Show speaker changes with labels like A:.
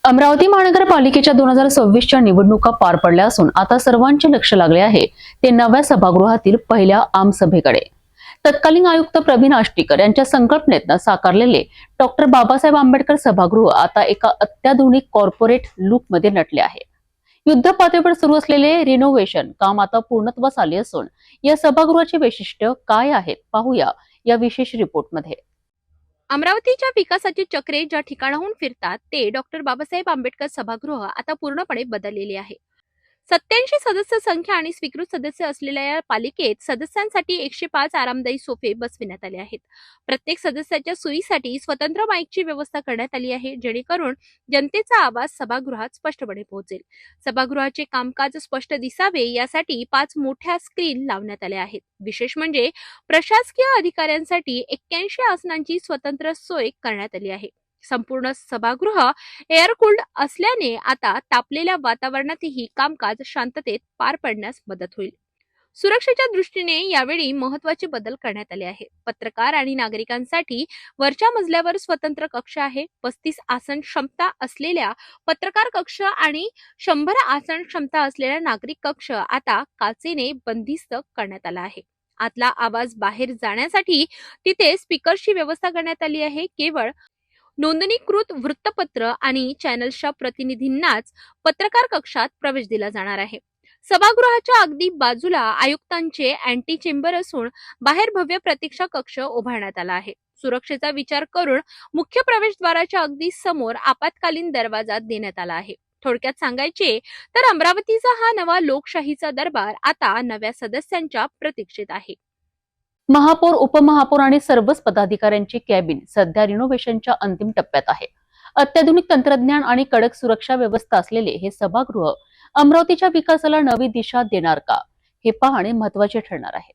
A: अमरावती महानगरपालिकेच्या 2026च्या निवडणुका पार पडल्या असून आता सर्वांचे लक्ष लागले आहे ते नव्या सभागृहातील पहिल्या आमसभेकडे। तत्कालीन आयुक्त प्रवीण आष्टीकर यांच्या संकल्पनेतून साकारलेले डॉक्टर बाबासाहेब आंबेडकर सभागृह आता एका अत्याधुनिक कॉर्पोरेट लुकमध्ये नटले आहे। युद्ध पातळीवर सुरू असलेले रिनोव्हेशन काम आता पूर्णत्वास आले असून या सभागृहाचे वैशिष्ट्य काय आहेत पाहूया या विशेष रिपोर्टमध्ये।
B: अमरावतीच्या विकासाची चक्रे ज्या ठिकाणाहून फिरतात ते डॉक्टर बाबासाहेब आंबेडकर सभागृह आता पूर्णपणे बदललेले आहे। 87 सदस्य संख्या आणि स्वीकृत सदस्य असलेल्या या पालिकेत सदस्यांसाठी 105 आरामदायी सोफे बसविण्यात आले आहेत। प्रत्येक सदस्याच्या सोयीसाठी स्वतंत्र माईकची व्यवस्था करण्यात आली आहे, जेणेकरून जनतेचा आवाज सभागृहात स्पष्टपणे पोहोचेल। सभागृहाचे कामकाज स्पष्ट दिसावे यासाठी 5 मोठ्या स्क्रीन लावण्यात आल्या आहेत। विशेष म्हणजे प्रशासकीय अधिकाऱ्यांसाठी 81 आसनांची स्वतंत्र सोय करण्यात आली आहे। संपूर्ण सभागृह एअर कूल्ड असल्याने आता तापलेल्या वातावरणातही कामकाज शांततेत पार पडण्यास मदत होईल। सुरक्षेच्या दृष्टीने यावेळी महत्त्वाचे बदल करण्यात आले आहेत। पत्रकार आणि नागरिकांसाठी वरच्या मजल्यावर स्वतंत्र कक्ष आहे। 35 आसन क्षमता असलेल्या पत्रकार कक्ष आणि 100 आसन क्षमता असलेला नागरिक कक्ष आता काचेने बंदिस्त करण्यात आला आहे। आतला आवाज बाहेर जाण्यासाठी तिथे स्पीकरची व्यवस्था करण्यात आली आहे। केवळ नोंदणीकृत वृत्तपत्र आणि चॅनल्सच्या प्रतिनिधींनाच पत्रकार कक्षात प्रवेश दिला जाणार आहे। सभागृहाच्या अगदी बाजूला आयुक्तांचे अँटी चेंबर असून बाहेर भव्य प्रतीक्षा कक्ष उभारण्यात आला आहे। सुरक्षेचा विचार करून मुख्य प्रवेशद्वाराच्या अगदी समोर आपत्कालीन दरवाजा देण्यात आला आहे। थोडक्यात सांगायचे तर अमरावतीचा हा नवा लोकशाहीचा दरबार आता नव्या सदस्यांच्या प्रतीक्षेत आहे।
A: महापौर, उपमहापौर आणि सर्वच पदाधिकाऱ्यांची कॅबिन सध्या रिनोव्हेशनच्या अंतिम टप्प्यात आहे। अत्याधुनिक तंत्रज्ञान आणि कडक सुरक्षा व्यवस्था असलेले हे सभागृह अमरावतीच्या विकासाला नवी दिशा देणार का, हे पाहणे महत्त्वाचे ठरणार आहे।